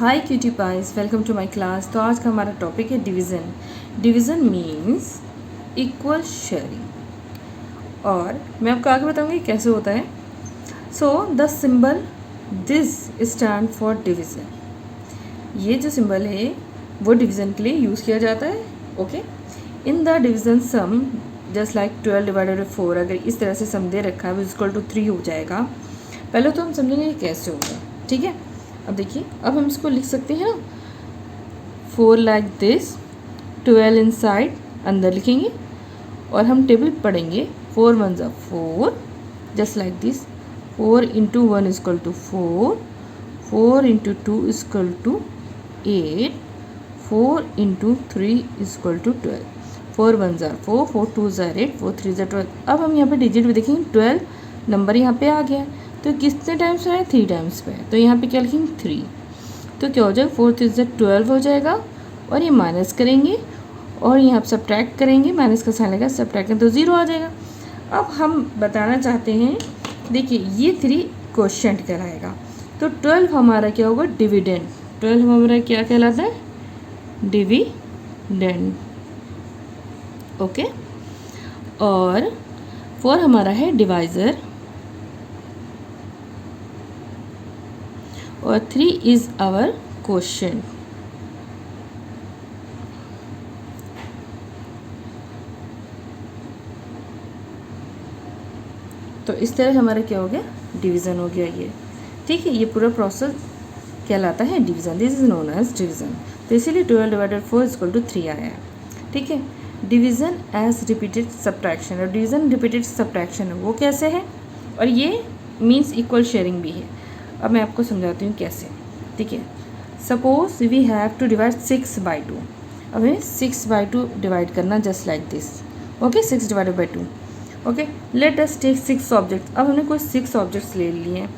Hi cutie pies, welcome to my class. तो आज का हमारा टॉपिक है division. Division means equal sharing, और मैं आपको आगे बताऊंगी कैसे होता है। So the symbol this stand for division. ये जो सिंबल है वो डिवीज़न के लिए यूज़ किया जाता है। Okay, in the division sum just like 12 divided by 4, अगर इस तरह से सम दे रखा है इक्वल टू 3 हो जाएगा। पहले तो हम समझेंगे ये कैसे होगा, ठीक है। अब देखिए, अब हम इसको लिख सकते हैं ना, 4 लाइक दिस, 12 इनसाइड, अंदर लिखेंगे और हम टेबल पढ़ेंगे। 4 1 ज़ा 4, just like this. 4 into 1 equal to 4, 4 into 2 equal to 8, 4 into 3 equal to 12। 4 1 ज़ा 4, 4 2 ज़ा 8, 4 3 ज़ा 12। अब हम यहाँ पे डिजिट भी देखेंगे, 12 नंबर यहाँ पे आ गया है, तो कितने टाइम्स पे है? 3 टाइम्स पे है, तो यहाँ पे क्या लिखेंगे? 3। तो क्या हो जाएगा? 4 3 ज़ा 12 हो जाएगा, और ये माइनस करेंगे और यहाँ पर सब्ट्रैक्ट करेंगे, माइनस का साइन लगा, सब्ट्रैक्ट करें तो 0 आ जाएगा। अब हम बताना चाहते हैं, देखिए ये 3 क्वोशिएंट कहलाएगा, तो 12 हमारा क्या होगा? डिविडेंड। 12 हमारा क्या कहलाता है? डिविडेंड। ओके, और 4 हमारा है डिवाइज़र, और 3 इज आवर क्वोशिएंट। तो इस तरह हमारा क्या हो गया? डिवीज़न हो गया ये, ठीक है। ये पूरा प्रोसेस कहलाता है division, this is known as division. तो इसीलिए 12 डिवाइडेड 4 इक्वल टू 3 आया है, ठीक है। डिवीज़न एज रिपीटेड सब्ट्रैक्शन, और डिवीज़न रिपीटेड सब्ट्रैक्शन है वो कैसे है, और ये मीन्स इक्वल शेयरिंग भी है। अब मैं आपको समझाती हूँ कैसे, ठीक है। Suppose we have to divide 6 by 2। अब हमें 6 बाई 2 डिवाइड करना, just like this. Okay, 6 divided by 2। Okay, let us take 6 objects. अब हमने कोई 6 ऑब्जेक्ट्स ले लिए हैं,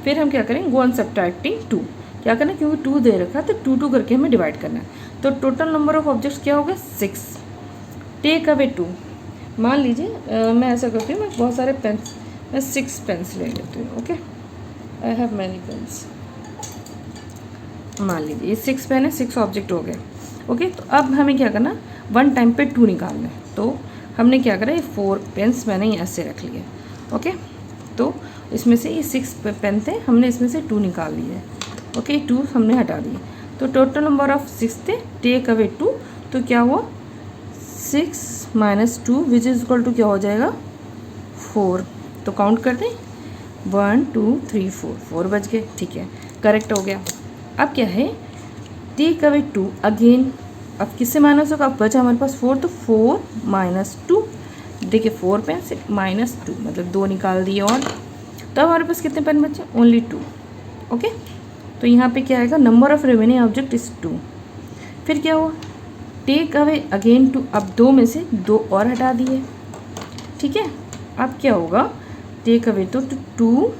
फिर हम क्या करें? Go on subtracting 2। क्या करना है? क्योंकि 2 दे रखा है तो 2 2 करके हमें डिवाइड करना है। तो टोटल नंबर ऑफ ऑब्जेक्ट्स क्या होगा? 6। Take away 2। मान लीजिए मैं ऐसा करती हूँ, मैं बहुत सारे पेन्स, मैं 6 पेन्स ले लेती हूँ। Okay, I have many pens. मान लीजिए ये 6 पेन है, 6 ऑब्जेक्ट हो गए। ओके, तो अब हमें क्या करना? 1 टाइम पे 2 निकालना है। तो हमने क्या करा? ये 4 पेन्स मैंने यहाँ से रख लिए। ओके, तो इसमें से ये 6 पेन थे, हमने इसमें से 2 निकाल लिए। ओके, 2 हमने हटा दिए, तो टोटल नंबर ऑफ 6 थे। टेक अवे 2, तो क्या हुआ? 6 minus 2 which is equal to क्या हो जाएगा? 4। तो काउंट कर दें, 1 2 3 4, 4 बच गए, ठीक है, करेक्ट हो गया। अब क्या है? Take away 2 again. अब किससे माइनस होगा? अब बचा हमारे पास 4, तो 4 माइनस 2। देखिए 4 पेन से माइनस 2 मतलब 2 निकाल दिए, और तब हमारे पास कितने पेन बचे? ओनली 2। ओके, तो यहाँ पे क्या आएगा? Number of remaining object is 2। फिर क्या हुआ? Take away again 2। अब 2 में से 2 और हटा दिए, ठीक है। अब क्या होगा? टेक अवे 2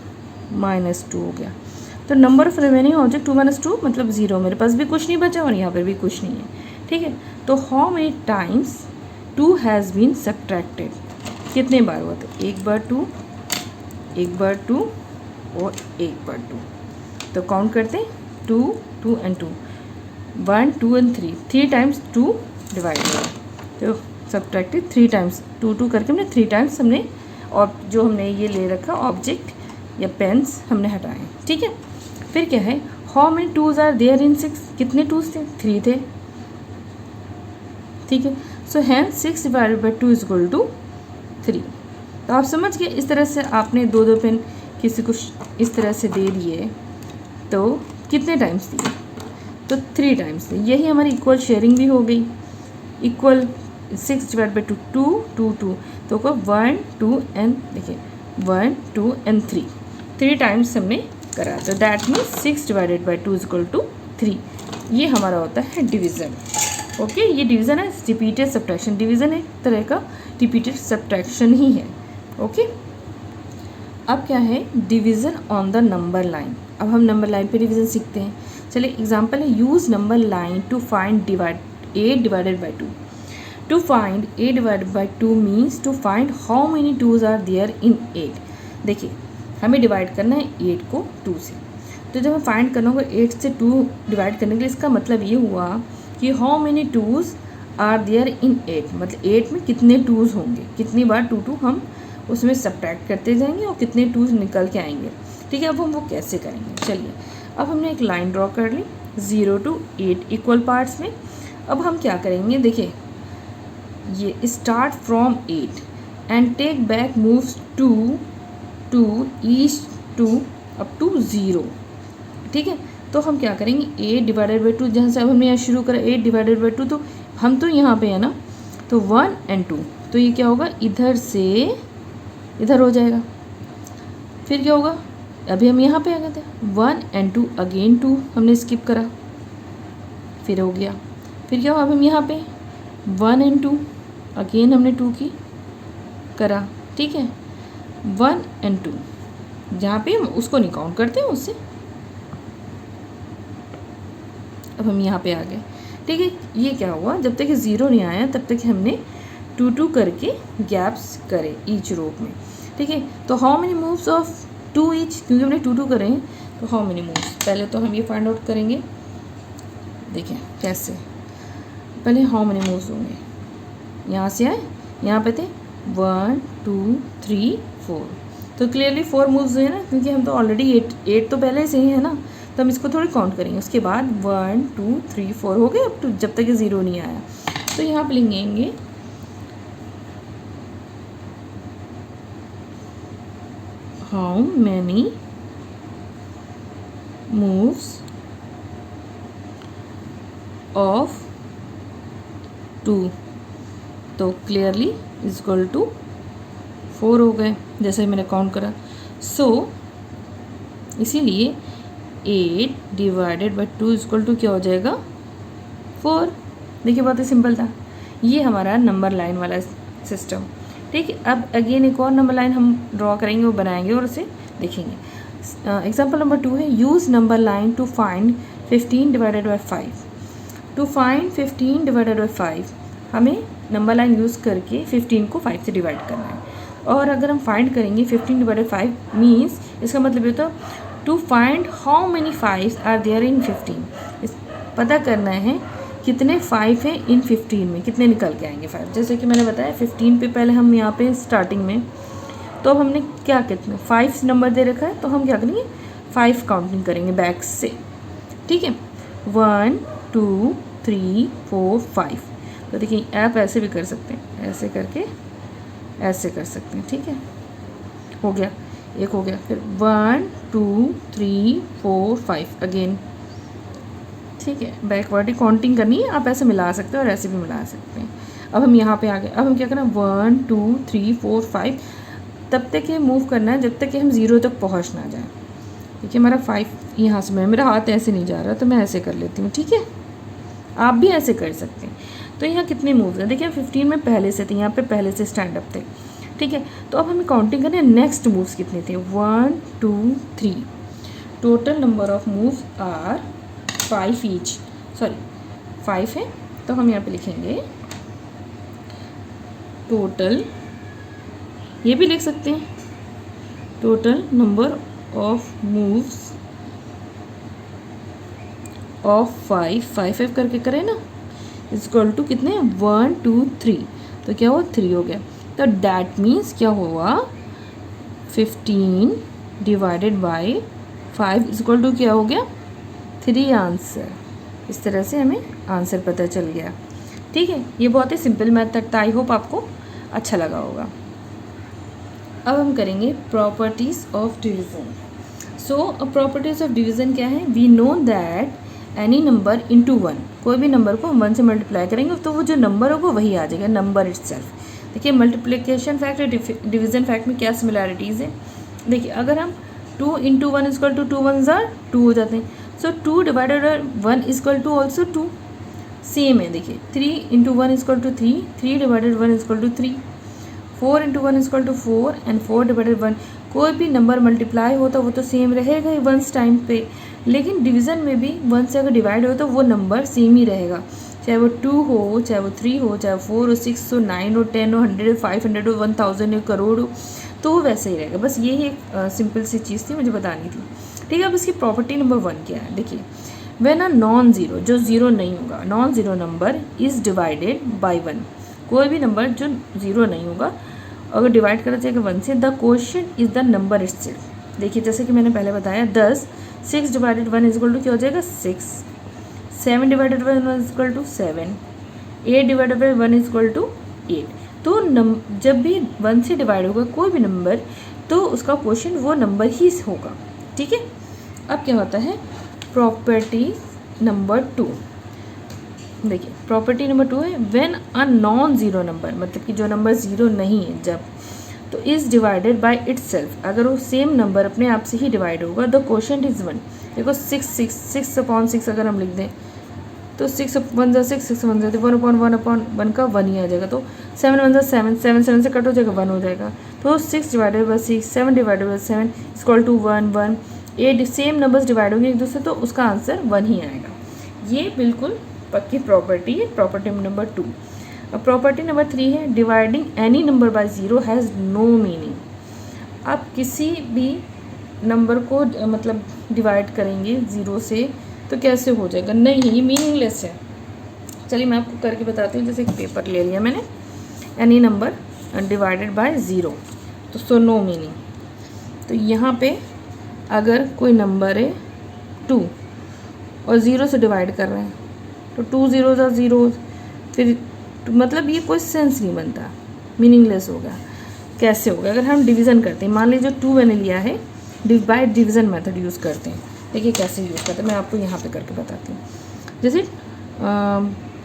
माइनस 2 हो गया। तो number of remaining object 2 minus 2 मतलब 0। मेरे पास भी कुछ नहीं बचा और यहाँ पर भी कुछ नहीं है, ठीक है। तो how many times 2 has been subtracted? कितने बार हुआ? तो 1 बार 2, 1 बार 2 और 1 बार 2। तो काउंट करते हैं, 2 2 एंड 2, 1 2 एंड 3, 3 टाइम्स 2 डिवाइड हुआ, तो सब्ट्रैक्टेड 3 टाइम्स, 2 2 करके हमने 3 टाइम्स हमने, और जो हमने ये ले रखा ऑब्जेक्ट या पेन्स हमने हटाए, ठीक है। फिर क्या है? How many 2s are there in 6? कितने 2s थे? 3 थे, ठीक है। So hence 6 divided by 2 is equal to 3। तो आप समझ गए, इस तरह से आपने 2 पेन किसी को इस तरह से दे दिए, तो कितने टाइम्स दिए? तो 3 टाइम्स दिए। यही हमारी इक्वल शेयरिंग भी हो गई। इक्वल 6 डिवाइड बाई 2 2 2 2, तो 1 2 एंड देखिए 1 2 एंड 3 टाइम्स हमने करा, तो that means 6 divided by 2 is equal to 3। ये हमारा होता है डिवीज़न। ओके, ये डिवीज़न है, रिपीटेड सब्ट्रैक्शन। डिवीज़न एक तरह का रिपीटेड सब्ट्रैक्शन ही है। ओके, अब क्या है? Division on the number line. अब हम नंबर लाइन पे डिवीज़न सीखते हैं। चलिए एग्जांपल है, use number line to find 8 divided by 2। To find 8 divided by 2 means to find how many 2s are there in 8। देखिए हमें डिवाइड करना है 8 को 2 से, तो जब हमें फाइंड करना होगा 8 से 2 डिवाइड करने के लिए, इसका मतलब ये हुआ कि how many twos are there in 8, मतलब 8 में कितने टूज़ होंगे, कितनी बार 2 2 हम उसमें सब्ट्रैक्ट करते जाएंगे और कितने टूज़ निकल के आएंगे। ठीक है, अब हम वो कैसे करेंगे, चलिए अब हमने एक लाइन ड्रॉ कर ली 0 to 8 इक्वल पार्ट्स में। अब हम क्या करेंगे, देखिए ये start from 8 and take back moves 2 to each 2 up to 0। ठीक है, तो हम क्या करेंगे 8 डिवाइडेड बाई 2, जहाँ से अब हमने यहाँ शुरू करा 8 डिवाइडेड बाई 2, तो हम तो यहाँ पे है ना, तो 1 and 2, तो ये क्या होगा इधर से इधर हो जाएगा। फिर क्या होगा, अभी हम यहाँ पे आ गए थे 1 and 2 अगेन 2 हमने स्किप करा, फिर हो गया। फिर क्या हुआ, अब हम यहाँ पे 1 and 2 अगेन हमने 2 की करा। ठीक है, 1 and 2 जहाँ पे हम उसको नहीं काउंट करते हैं उससे। अब हम यहाँ पे आ गए। ठीक है, ये क्या हुआ, जब तक ये 0 नहीं आया तब तक हमने 2 2 करके गैप्स करे ईच रो में। ठीक है, तो how many moves of 2 each, क्योंकि हमने 2 2 करे हैं तो हाउ मेनी मूव्स, पहले तो हम ये फाइंड आउट करेंगे। देखिए कैसे, पहले हाउ मेनी मूव्स होंगे, यहाँ से आए यहाँ पे थे 1 2 3 4, तो क्लियरली 4 मूव्स है ना, क्योंकि हम तो ऑलरेडी 8 तो पहले से ही है ना, तो हम इसको थोड़ी काउंट करेंगे। उसके बाद 1 2 3 4 हो गए, अब तो जब तक ये 0 नहीं आया। तो यहाँ पे लिखेंगे हाउ मैनी मूव्स ऑफ 2, तो क्लियरली इज इक्वल टू 4 हो गए जैसे मैंने काउंट करा। सो इसीलिए 8 divided by 2 is equal to क्या हो जाएगा 4। देखिए बहुत ही सिंपल था, ये हमारा नंबर लाइन वाला सिस्टम। ठीक है, अब अगेन एक और नंबर लाइन हम ड्रॉ करेंगे, वो बनाएंगे और उसे देखेंगे। एग्जाम्पल नंबर 2 है, use number line to find 15 divided by 5। To find 15 divided by 5, हमें नंबर लाइन यूज़ करके 15 को 5 से डिवाइड करना है। और अगर हम फाइंड करेंगे 15 डिवाइडेड 5 मीन्स, इसका मतलब ये होता to find how many 5 are there in 15, पता करना है कितने 5 हैं इन 15 में, कितने निकल के आएंगे 5। जैसे कि मैंने बताया 15 पे पहले हम यहाँ पे स्टार्टिंग में, तो अब हमने क्या कितने 5 नंबर दे रखा है, तो हम क्या करेंगे 5 काउंटिंग करेंगे बैक से। ठीक है, 1 2 3 4 5। तो देखिए आप ऐसे भी कर सकते हैं, ऐसे करके ऐसे कर सकते हैं। ठीक है, हो गया, एक हो गया। फिर 1 2 3 4 5 अगेन। ठीक है, बैकवर्ड काउंटिंग करनी है, आप ऐसे मिला सकते हैं और ऐसे भी मिला सकते हैं। अब हम यहाँ पे आ गए, अब हम क्या करना 1 2 3 4 5, तब तक ये मूव करना है जब तक कि हम 0 तक पहुँच ना जाए। देखिए हमारा 5 यहाँ से, मेरा हाथ ऐसे नहीं जा रहा तो मैं ऐसे कर लेती हूँ। ठीक है, आप भी ऐसे कर सकते हैं। तो यहाँ कितने मूव्स हैं, देखिए 15 में पहले से थे, यहाँ पे पहले से स्टैंड अप थे। ठीक है, तो अब हमें काउंटिंग करनी है नेक्स्ट मूव्स कितने थे, 1 2 3। Total number of moves are 5 each, sorry 5 है, तो हम यहाँ पे लिखेंगे टोटल, ये भी लिख सकते हैं total number of moves of 5 करके करें ना, इज इक्वल टू कितने 1 2 3, तो क्या हुआ 3 हो गया। तो डैट मीन्स क्या हुआ 15 divided by 5 is equal to क्या हो गया 3 आंसर। इस तरह से हमें आंसर पता चल गया। ठीक है, ये बहुत ही सिंपल मेथड था, आई होप आपको अच्छा लगा होगा। अब हम करेंगे properties of division. So properties of division क्या है, we know that any number into 1, कोई भी नंबर को हम 1 से मल्टीप्लाई करेंगे तो वो जो नंबर होगा वही आ जाएगा, नंबर इटसेल्फ। देखिए मल्टीप्लिकेशन फैक्ट और डिवीज़न फैक्ट में क्या सिमिलैरिटीज़ है। देखिए अगर हम 2 इंटू 1 इजक्वल टू 2 1 ज़ार 2 हो जाते हैं, so 2 divided by 1 is equal to also 2, same है। देखिए 3 into 1 is equal to 3, 3 divided 1 is equal to 3, 4 into 1 is equal to 4 and 4 divided 1। कोई भी नंबर मल्टीप्लाई होता वो तो सेम रहेगा ही 1 टाइम पे, लेकिन डिवीज़न में भी 1 से अगर डिवाइड हो तो वो नंबर सेम ही रहेगा, चाहे वो 2 हो, चाहे वो 3 हो, चाहे 4 हो, 6 हो, 9 हो, 10 हो, 100 हो, 500 हो, 1000 हो, करोड़ हो, तो वो वैसे ही रहेगा। बस यही एक सिंपल सी चीज़ थी मुझे बतानी थी। ठीक है। अब इसकी प्रॉपर्टी नंबर 1 क्या है, देखिए व्हेन अ नॉन ज़ीरो, जो ज़ीरो नहीं होगा, non zero number is divided by 1, कोई भी नंबर जो ज़ीरो नहीं होगा अगर डिवाइड करा जाएगा 1 से, the quotient is the number itself. देखिए जैसे कि मैंने पहले बताया 10, 6 डिवाइडेड 1 इज इक्वल टू क्या हो जाएगा 6, 7 divided by 1 is equal to 7, 8 divided by 1 is equal to 8। तो जब भी 1 से डिवाइड होगा कोई भी नंबर तो उसका क्वोशिएंट वो नंबर ही होगा, ठीक है। अब क्या होता है प्रॉपर्टी नंबर 2, देखिए प्रॉपर्टी नंबर 2 है when a non zero number, मतलब कि जो नंबर ज़ीरो नहीं है जब, तो इज़ डिवाइडेड बाय इटसेल्फ, अगर वो सेम नंबर अपने आप से ही डिवाइड होगा, द क्वोशिएंट इज़ 1। देखो 6 अपॉन 6 अगर हम लिख दें तो 6 1 जा 6, 6 1 जा 1/1 का 1 ही आ जाएगा। तो 7 1 जा 7, 7 7 से कट हो जाएगा 1 हो जाएगा। तो 6 divided by 6, 7 divided by 7 equal to 1 1। 8 same numbers divide होंगे एक दूसरे तो उसका आंसर 1 ही आएगा। ये बिल्कुल पक्की प्रॉपर्टी है, प्रॉपर्टी नंबर 2। अब प्रॉपर्टी नंबर 3 है dividing any number by zero has no meaning. आप किसी भी नंबर को मतलब डिवाइड करेंगे ज़ीरो से तो कैसे हो जाएगा, नहीं ये मीनिंगलेस है। चलिए मैं आपको करके बताती हूँ। जैसे एक पेपर ले लिया मैंने, any number divided by zero, तो सो नो मीनिंग। तो यहाँ पे अगर कोई नंबर है 2 और ज़ीरो से डिवाइड कर रहे हैं तो 2 ज़ीरो जा ज़ीरो, फिर मतलब ये कोई सेंस नहीं बनता, मीनिंगलेस होगा। कैसे होगा अगर हम डिवीज़न करते हैं, मान लीजिए 2 मैंने लिया है, डिवाइड डिवीज़न मेथड यूज़ करते हैं। देखिए कैसे यूज़ करते हैं, मैं आपको यहाँ पे करके बताती हूँ। जैसे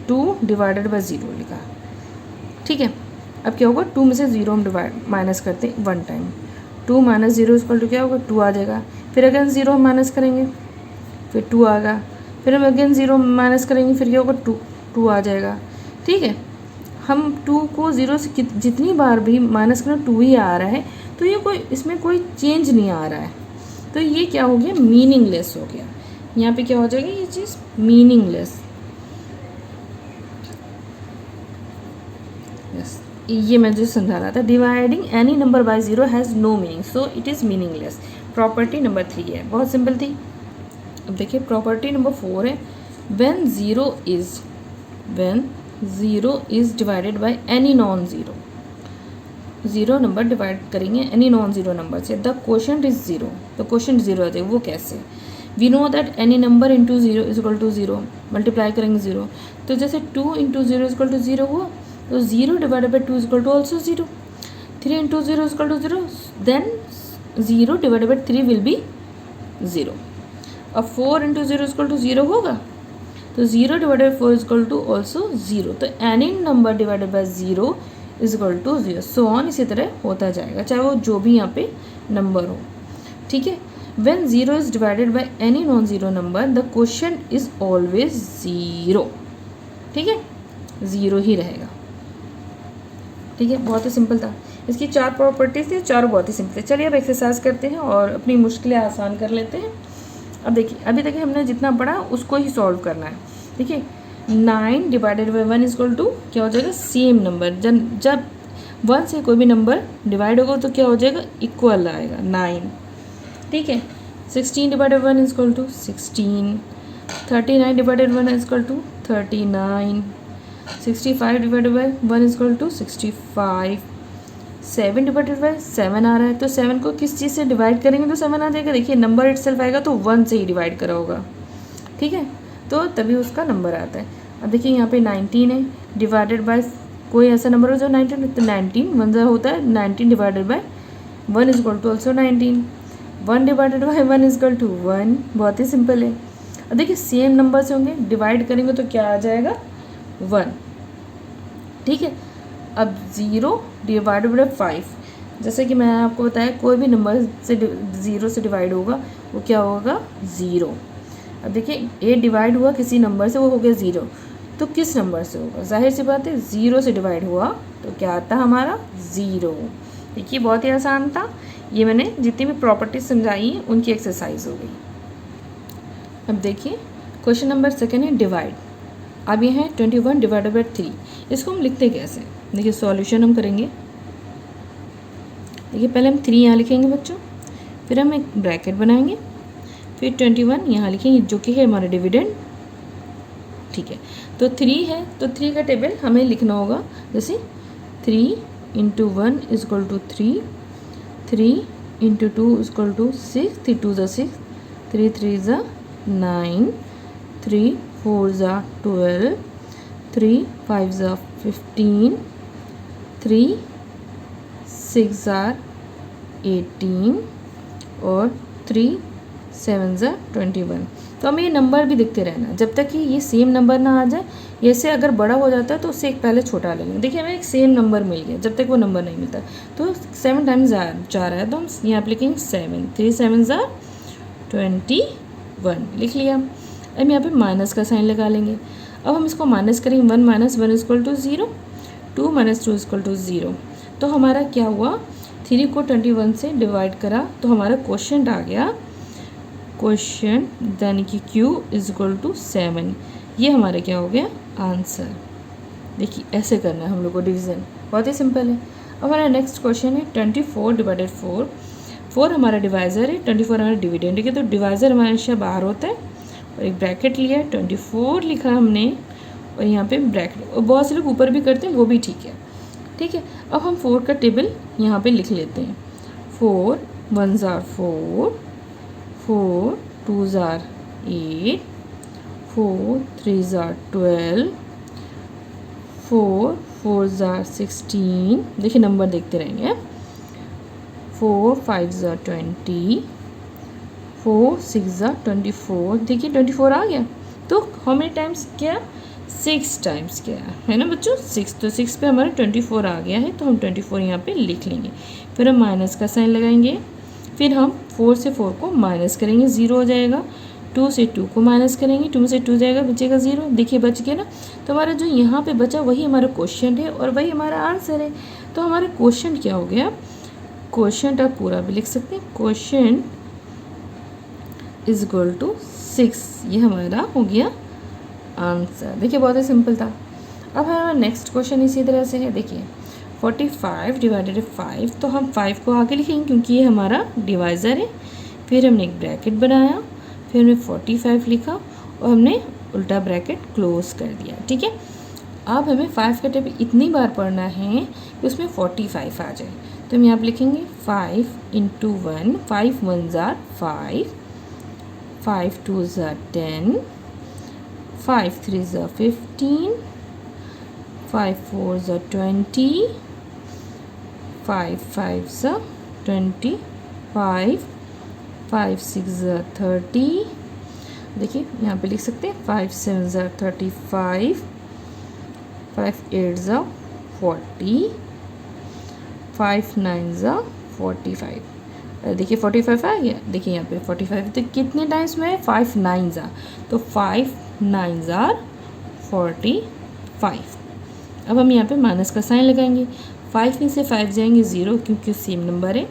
2 डिवाइडेड बाय ज़ीरो लिखा, ठीक है। अब क्या होगा 2 में से ज़ीरो हम माइनस करते हैं 1 time, 2 minus zero equal to क्या होगा 2 आ जाएगा। फिर अगेन ज़ीरो हम माइनस करेंगे फिर 2 आएगा, फिर हम अगेन ज़ीरो माइनस करेंगे फिर क्या होगा 2 आ जाएगा, ठीक है। हम 2 को ज़ीरो से जितनी बार भी माइनस करें 2 ही आ रहा है, तो ये कोई इसमें कोई चेंज नहीं आ रहा है, तो ये क्या हो गया मीनिंगलेस हो गया। यहाँ पे क्या हो जाएगी ये चीज़ मीनिंगलेस। यस, ये मैं जो समझा रहा था, dividing any number by zero has no meaning so it is meaningless. Property number 3 है, बहुत सिंपल थी। अब देखिए प्रॉपर्टी नंबर 4 है when zero is divided by any non zero. Zero number divide करेंगे एनी नॉन ज़ीरो नंबर से, the quotient is zero, तो quotient zero आ जाएगा। वो कैसे, we know that any number into zero is equal to zero, multiply करेंगे zero, तो जैसे 2 into zero is equal to zero हुआ, तो zero divided by 2 is equal to also zero, 3 into zero is equal to zero, then zero divided by 3 will be zero. अब 4 into zero is equal to zero होगा, तो zero divided by 4 is equal to also zero. तो any number divided by zero is equal to zero, so on इसी तरह होता जाएगा, चाहे वो जो भी यहाँ पे नंबर हो, ठीक है। When zero is divided by any non zero number the quotient is always zero, ठीक है, ज़ीरो ही रहेगा, ठीक है। बहुत ही सिंपल था। इसकी 4 प्रॉपर्टीज़ थी, चारों बहुत ही सिंपल थे। चलिए अब एक्सरसाइज करते हैं और अपनी मुश्किलें आसान कर लेते हैं। अब देखिए अभी तक हमने जितना पढ़ा उसको ही सॉल्व करना है। देखिए 9 डिवाइडेड बाई 1 इक्वल टू क्या हो जाएगा सेम नंबर, जब 1 से कोई भी नंबर डिवाइड होगा तो क्या हो जाएगा इक्वल आएगा 9, ठीक है। 16 divided 1 equal to 16, 39 divided 1 equal to 39, 65 divided by 1 equal to 65, 7 divided by 7 आ रहा है, तो 7 को किस चीज़ से डिवाइड करेंगे तो 7 आ जाएगा। देखिए नंबर इटसेल्फ आएगा तो 1 से ही डिवाइड करा होगा, ठीक है, तो तभी उसका नंबर आता है। अब देखिए यहाँ पे 19 है, डिवाइडेड बाय कोई ऐसा नंबर हो जो 19 है, तो 19 1 होता है, 19 divided by 1 is equal to also 19, 1 divided by 1 is equal to 1, बहुत ही सिंपल है। अब देखिए सेम नंबर से होंगे, डिवाइड करेंगे तो क्या आ जाएगा 1, ठीक है। अब 0 डिवाइडेड बाय 5, जैसे कि मैंने आपको बताया कोई भी नंबर से 0 से डिवाइड होगा वो क्या होगा 0। अब देखिए 8 डिवाइड हुआ किसी नंबर से, वो हो गया 0, तो किस नंबर से होगा, जाहिर सी बात है 0 से डिवाइड हुआ तो क्या आता हमारा 0। देखिए बहुत ही आसान था, ये मैंने जितनी भी प्रॉपर्टीज समझाई हैं उनकी एक्सरसाइज हो गई। अब देखिए क्वेश्चन नंबर 2 है डिवाइड। अब ये है 21 डिवाइडेड बाई 3, इसको हम लिखते कैसे, देखिए सॉल्यूशन हम करेंगे। देखिए पहले हम 3 यहाँ लिखेंगे बच्चों, फिर हम एक ब्रैकेट बनाएंगे, फिर 21 यहाँ लिखेंगे जो कि है हमारा डिविडेंड, ठीक है। तो 3 है, तो 3 का टेबल हमें लिखना होगा, जैसे 3 × 1 = 3, 3 × 2 = 6, 3 2 = 6, 3 3 = 9, 3 4 = 12, 3 5 = 15, 3 6 = 18 और 3 7 = 21। तो हमें ये नंबर भी दिखते रहना जब तक कि ये सेम नंबर ना आ जाए। ऐसे अगर बड़ा हो जाता है तो उससे एक पहले छोटा ले लेंगे। देखिए हमें एक सेम नंबर मिल गया, जब तक वो नंबर नहीं मिलता। तो 7 टाइम्स 4 है, तो हम यहाँ पे लिखेंगे 7, 3 7 = 21 लिख लिया। अब यहाँ पे माइनस का साइन लगा लेंगे। अब हम इसको माइनस करेंगे, 1 - 1 = 0, 2 - 2 = 0। तो हमारा क्या हुआ, 3 को 21 से डिवाइड करा तो हमारा क्वोशिएंट आ गया, क्वोशिएंट यानी कि Q = 7। ये हमारा क्या हो गया, आंसर। देखिए ऐसे करना है हम लोग को डिवीज़न, बहुत ही सिंपल है। अब हमारा नेक्स्ट क्वेश्चन है 24 / 4। 4 हमारा डिवाइज़र है, 24 हमारा डिविडेंड है। तो डिवाइज़र हमेशा बाहर होता है और एक ब्रैकेट लिया, 24 लिखा हमने और यहाँ पे ब्रैकेट। और बहुत से लोग ऊपर भी करते हैं, वो भी ठीक है, ठीक है। अब हम 4 का टेबल यहाँ पे लिख लेते हैं। 4 1 = 4, 4 2 = 8, 4 3 = 12, 4 4 = 16। देखिए नंबर देखते रहेंगे। 4 5 = 20, 4 6 = 24। देखिए 24 आ गया। तो हाउ मेनी टाइम्स क्या, 6 टाइम्स क्या है ना बच्चों, 6। तो 6 पे हमारा 24 आ गया है, तो हम 24 यहाँ पे लिख लेंगे। फिर हम माइनस का साइन लगाएंगे, फिर हम 4 से 4 को माइनस करेंगे, 0 हो जाएगा। 2 से 2 को माइनस करेंगे, 2 से 2 जाएगा, बचेगा 0। देखिए बच गया ना। तो हमारा जो यहाँ पे बचा वही हमारा क्वोशिएंट है और वही हमारा आंसर है। तो हमारा क्वोशिएंट क्या हो गया, क्वोशिएंट आप पूरा भी लिख सकते हैं, क्वोशिएंट = 6। ये हमारा हो गया आंसर। देखिए बहुत ही सिंपल था। अब हमारा नेक्स्ट क्वेश्चन इसी तरह से है। देखिए 45 / 5, तो हम 5 को आगे लिखेंगे क्योंकि ये हमारा डिवाइज़र है। फिर हमने एक ब्रैकेट बनाया, फिर हमने 45 लिखा और हमने उल्टा ब्रैकेट क्लोज कर दिया, ठीक है। अब हमें 5 का टेबल इतनी बार पढ़ना है कि उसमें 45 आ जाए। तो हम यहाँ पर लिखेंगे 5 × 1, 5 1 = 5, 5 2 = 10, 5 3 = 15, 5 4 = 20, 5 5 = 25, 5 6 = 30। देखिए यहाँ पे लिख सकते हैं 5 7 = 35, 5 8 = 40, 5 9 = 45। देखिए 45 आ गया। देखिए यहाँ पे 45 तो कितने टाइम्स में है, 5 9 ज़ा, तो 5 9 = 45। अब हम यहाँ पे माइनस का साइन लगाएंगे। 5 में से 5 जाएंगे 0 क्योंकि सेम नंबर है।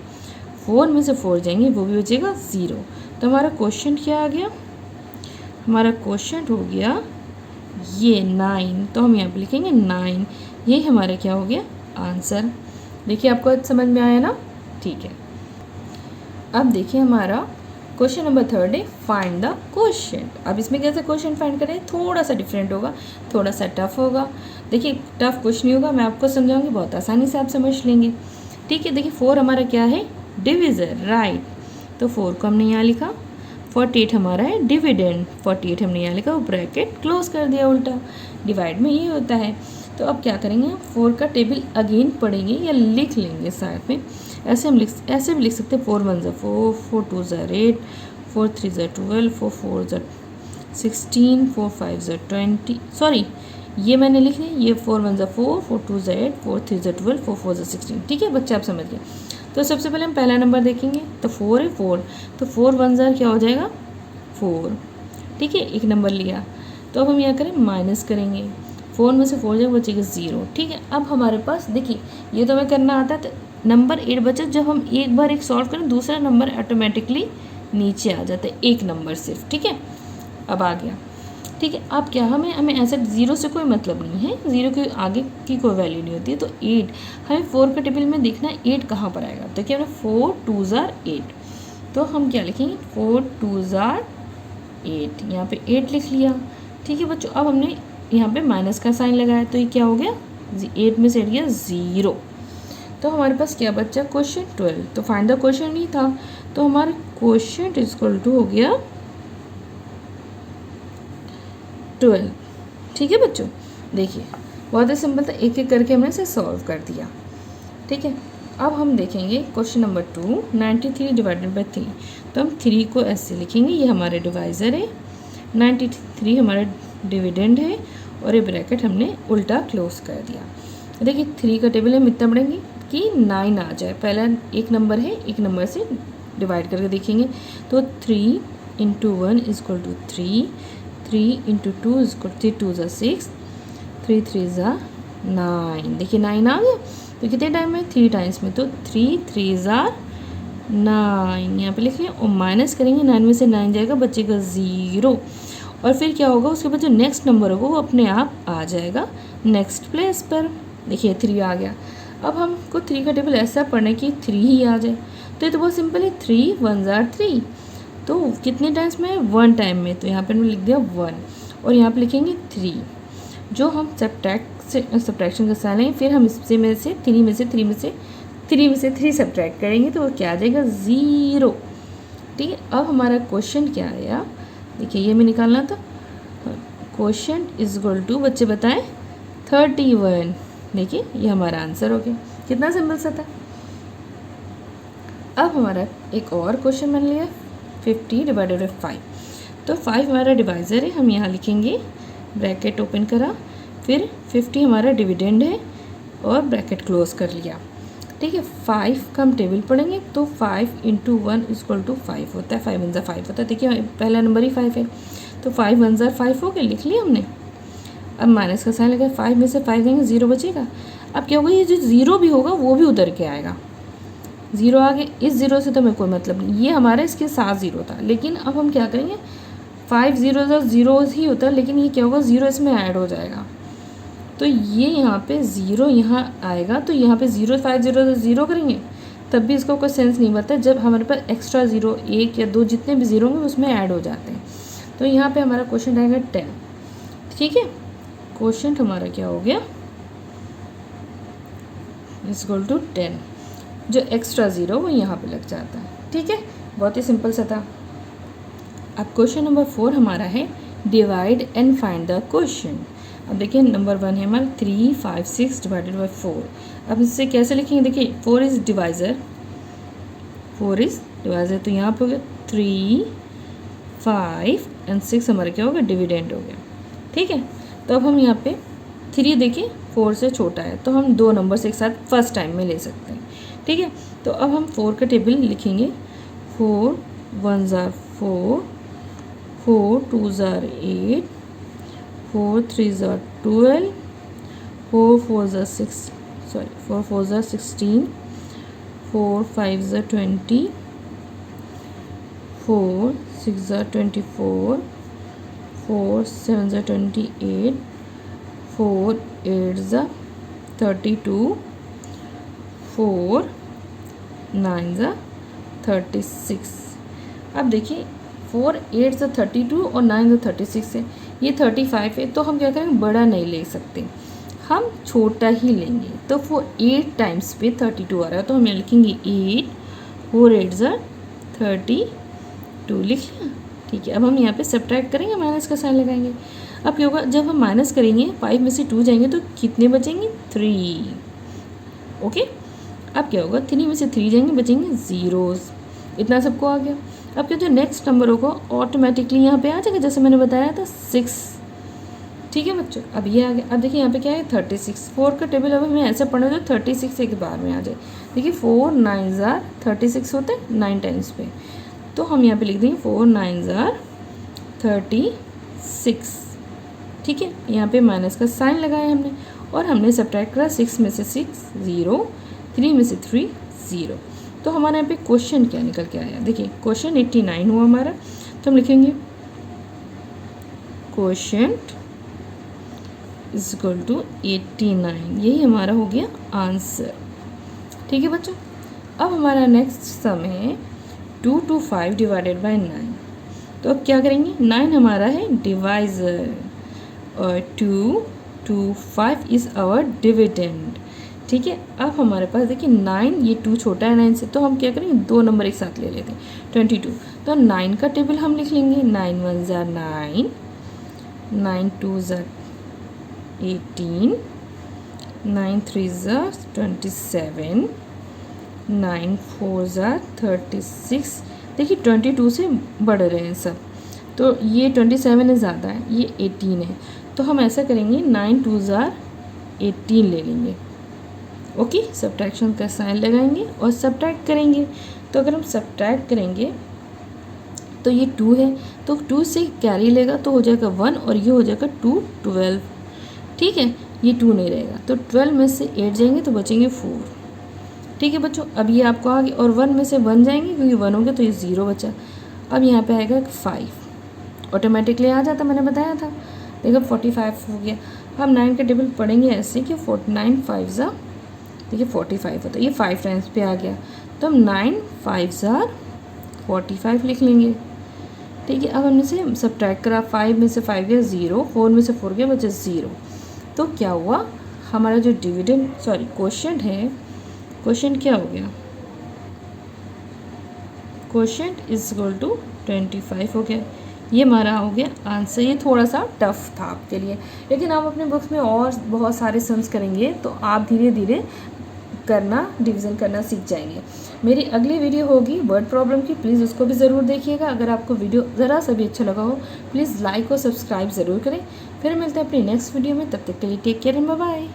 4 में से 4 जाएंगे वो भी बचेगा 0। तो हमारा क्वोशिएंट क्या आ गया, हमारा क्वोशिएंट हो गया ये 9। तो हम यहाँ पे लिखेंगे 9। ये हमारा क्या हो गया, आंसर। देखिए आपको आज समझ में आया ना, ठीक है। अब देखिए हमारा क्वेश्चन नंबर 3 है, फाइंड द क्वोशिएंट। अब इसमें कैसे क्वोशिएंट फाइंड करें, थोड़ा सा डिफरेंट होगा, थोड़ा सा टफ होगा। देखिए टफ कुछ नहीं होगा, मैं आपको समझाऊंगी, बहुत आसानी से आप समझ लेंगे, ठीक है। देखिए 4 हमारा क्या है, डिविज़र, राइट। तो 4 को हमने यहाँ लिखा। 48 हमारा है डिविडेंड, 48 हमने यहाँ लिखा, वो ब्रैकेट क्लोज कर दिया उल्टा। डिवाइड में ये होता है। तो अब क्या करेंगे, 4 का टेबल अगेन पढ़ेंगे या लिख लेंगे साथ में। ऐसे भी लिख सकते हैं, 4 1 = 4, 4 2 = 8, 4 3 = 12, 4 4 = 16, 4 5 = 20। सॉरी ये मैंने लिख लिया, ये 4 1 = 4, 4 2 = 8, 4 3 = 12, 4 4 = 16, ठीक है बच्चे, आप समझ गए। तो सबसे पहले हम पहला नंबर देखेंगे, तो 4 है, 4, तो 4 1 ज़ा क्या हो जाएगा 4, ठीक है, एक नंबर लिया। तो अब हम यहाँ करें माइनस करेंगे, 4 में से 4 जाएगा बचेगा 0, ठीक है। अब हमारे पास देखिए ये तो हमें करना आता है, तो नंबर 8 बचा। जब हम एक बार एक सॉल्व करें दूसरा नंबर ऑटोमेटिकली नीचे आ जाता है, एक नंबर सिर्फ, ठीक है। अब आ गया, ठीक है। अब क्या हमें ऐसा 0 से कोई मतलब नहीं है, 0 के आगे की कोई वैल्यू नहीं होती है। तो 8 हमें 4 का टेबल में देखना है 8 कहाँ पर आएगा। तो क्या 4 2 = 8, तो हम क्या लिखेंगे 4 2 ज़ार 8, यहाँ पे 8 लिख लिया। ठीक है बच्चों, अब हमने यहाँ पे माइनस का साइन लगाया तो ये क्या हो गया 8 में से हट गया 0। तो हमारे पास क्या बच्चा क्वेश्चन 12। तो फाइंड द क्वेश्चन नहीं था, तो हमारा क्वेश्चन इक्वल टू हो गया 12। ठीक है बच्चों, देखिए बहुत ही सिंपल था, एक एक करके हमने इसे सॉल्व कर दिया। ठीक है, अब हम देखेंगे क्वेश्चन नंबर 2, 93 डिवाइडेड बाई 3। तो हम 3 को ऐसे लिखेंगे, ये हमारे डिवाइज़र है, 93 हमारा डिविडेंड है, और ये ब्रैकेट हमने उल्टा क्लोज कर दिया। देखिए 3 का टेबल हम इतना बढ़ेंगे कि 9 आ जाए। पहला एक नंबर है, एक नंबर से डिवाइड करके देखेंगे। तो 3 × 1 इक्वल टू 3, 3 × 2 इक्वल 3 2 ज़ा 6, 3 3 ज़ा 9। देखिए 9 आ गया। तो कितने टाइम में 3 टाइम्स में, तो 3 3 ज़ार 9 यहाँ पे लिख लिया, और माइनस करेंगे 9 में से 9 जाएगा, बचेगा 0। और फिर क्या होगा, उसके बाद जो नेक्स्ट नंबर होगा वो अपने आप आ जाएगा नेक्स्ट प्लेस पर। देखिए 3 आ गया। अब हमको 3 का टेबल ऐसा पढ़ना है कि 3 ही आ जाए। तो ये तो बहुत सिंपल है, 3 1 ज़ार 3। तो कितने टाइम्स में, 1 टाइम में, तो यहाँ पर हमने लिख दिया 1, और यहाँ पर लिखेंगे 3। जो हम सब्ट्रैक्शन का साइन है, फिर हम इससे में से 3 में से 3 सब्ट्रैक्ट करेंगे, तो वो क्या आ जाएगा 0। ठीक है, अब हमारा क्वेश्चन क्या आया, देखिए ये हमें निकालना था। क्वेश्चन इज इक्वल टू, बच्चे बताएं 31। देखिए ये हमारा आंसर हो गया, कितना सिंपल सा था। अब हमारा एक और क्वेश्चन बन लिया 50 डिवाइडेड बाई 5। तो 5 हमारा डिवाइज़र है, हम यहाँ लिखेंगे, ब्रैकेट ओपन करा, फिर 50 हमारा डिविडेंड है, और ब्रैकेट क्लोज कर लिया। ठीक है, 5 का हम टेबल पढ़ेंगे, तो 5 × 1 इक्वल टू 5 होता है, 5 1 ज़ा 5 होता है। देखिए पहला नंबर ही 5 है, तो 5 1 ज़ा 5 हो गया, लिख लिया हमने। अब माइनस का साइन लगा, 5 में से 5 देंगे 0 बचेगा। अब क्या होगा, ये जो 0 भी होगा वो भी उधर के आएगा, 0 आ गया। इस 0 से तो हमें कोई मतलब नहीं, ये हमारा इसके साथ 0 था। लेकिन अब हम क्या करेंगे, 5 0 0 ही होता है, लेकिन ये क्या होगा 0 इसमें ऐड हो जाएगा। तो ये यहाँ पे 0 यहाँ आएगा, तो यहाँ पे 0 5 0 0 करेंगे, तब भी इसको कोई सेंस नहीं बनता। जब हमारे पास एक्स्ट्रा 0 1 या 2 जितने भी 0 होंगे उसमें ऐड हो जाते हैं। तो यहाँ पे हमारा क्वेश्चन आएगा 10। ठीक है, क्वेश्चन हमारा क्या हो गया इक्वल टू 10। जो एक्स्ट्रा 0 वो यहाँ पे लग जाता है। ठीक है, बहुत ही सिंपल सा था। अब क्वेश्चन नंबर 4 हमारा है divide and find the question. अब देखिए नंबर 1 है हमारा 3 5 6 डिवाइडेड बाई 4। अब इससे कैसे लिखेंगे, देखिए 4 इज़ डिवाइज़र, तो यहाँ पे हो गया 3 5 एंड 6 हमारा क्या होगा डिविडेंड हो गया। ठीक है, तो अब हम यहाँ पे 3 देखिए 4 से छोटा है, तो हम 2 नंबर से एक साथ फर्स्ट टाइम में ले सकते हैं। ठीक है, तो अब हम 4 का टेबल लिखेंगे, 4 1 ज़ार 4, 4 2 ज़ार 8, 4 3 ज़ार 12, 4 4 ज़ार 16, 4 5 ज़ार 20, 4 6 ज़ार 24, 4 7 ज़ार 28, 4 8 ज़ार 32, 4 9 ज़ार 36। अब देखिए 4 8 ज़ार 32 और 9 ज़ार 36 है, ये 35 है, तो हम क्या करेंगे बड़ा नहीं ले सकते, हम छोटा ही लेंगे। तो 8 टाइम्स पे 32 आ रहा है, तो हम यहाँ लिखेंगे 8, 4 8 ज़ार 32 लिख लिया। ठीक है, अब हम यहाँ पे सब्ट्रैक्ट करेंगे, माइनस का साइन लगाएंगे। अब क्या होगा, जब हम माइनस करेंगे 5 में से 2 जाएंगे तो कितने बचेंगे 3। ओके, अब क्या होगा 3 में से 3 जाएंगे, बचेंगे 0। इतना सबको आ गया। अब क्या जो नेक्स्ट नंबर होगा ऑटोमेटिकली यहाँ पे आ जाएगा, जैसे मैंने बताया था 6। ठीक है बच्चों, अब ये आ गया। अब देखिए यहाँ पे क्या है 36। 4 का टेबल अब हमें ऐसे पढ़ना जो 36 एक बार में आ जाए। देखिए 4 9 ज़ार 36 होता है 9 टाइम्स पे, तो हम यहाँ पे लिख देंगे 4 9 ज़ार 36। ठीक है, यहाँ पे माइनस का साइन लगाया हमने, और हमने सब्ट्रैक्ट करा 6 में से 6 0, 3 में से 3 0। तो हमारे यहाँ पे क्वेश्चन क्या निकल के आया, देखिए क्वेश्चन 89 हुआ हमारा। तो हम लिखेंगे क्वेश्चन इज इक्वल टू 89, यही हमारा हो गया आंसर। ठीक है बच्चों, अब हमारा नेक्स्ट सम है 2 to 5 डिवाइडेड बाई 9। तो अब क्या करेंगे, 9 हमारा है डिवाइज़र और 2 to 5 इज़ आवर डिविडेंड। ठीक है, अब हमारे पास देखिए 9, ये 2 छोटा है 9 से, तो हम क्या करेंगे, 2 नंबर एक साथ ले लेते हैं, 22। तो 9 का टेबल हम लिख लेंगे, 9 1 ज़ा 9, 9 2 ज़ा 18, 9 3 ज़ा 27, 9 4 ज़ा 36। देखिए 22 से बढ़ रहे हैं सब, तो ये 27 है ज़्यादा है, ये 18 है, तो हम ऐसा करेंगे 9 2 ज़ा 18 ले लेंगे। ओके, सब्ट्रैक्शन का साइन लगाएंगे और सब्ट्रैक्ट करेंगे। तो अगर हम सब्ट्रैक्ट करेंगे तो ये 2 है, तो 2 से कैरी लेगा तो हो जाएगा 1 और ये हो जाएगा 2 12। ठीक है, ये 2 नहीं रहेगा, तो 12 में से 8 जाएंगे तो बचेंगे 4। ठीक है बच्चों, अब ये आपको आ गया, और 1 में से 1 जाएंगे क्योंकि 1 हो गया तो ये 0 बचा। अब यहाँ पे आएगा 5, ऑटोमेटिकली आ जाता, मैंने बताया था। देखो 45 हो गया। हम 9 का टेबल पढ़ेंगे ऐसे कि 49 5 ज़ा, देखिए 45 होता है, ये 5 टाइम्स पे आ गया, तो हम 9 5 ज़ा 45 लिख लेंगे। ठीक है, अब हमने से सब्ट्रैक्ट करा, 5 में से 5 गया 0, 4 में से 4 गया बचा 0। तो क्या हुआ, हमारा जो डिविडेंड क्वोशिएंट है, क्वोशिएंट क्या हो गया, क्वोशिएंट इज इक्वल टू 25 हो गया। ये हमारा हो गया आंसर। ये थोड़ा सा टफ था आपके लिए, लेकिन आप अपने बुक्स में और बहुत सारे सम्स करेंगे तो आप धीरे धीरे करना, डिवीज़न करना सीख जाएंगे। मेरी अगली वीडियो होगी वर्ड प्रॉब्लम की, प्लीज़ उसको भी ज़रूर देखिएगा। अगर आपको वीडियो ज़रा सा भी अच्छा लगा हो, प्लीज़ लाइक और सब्सक्राइब ज़रूर करें। फिर मिलते हैं अपनी नेक्स्ट वीडियो में, तब तक के लिए take care and bye bye.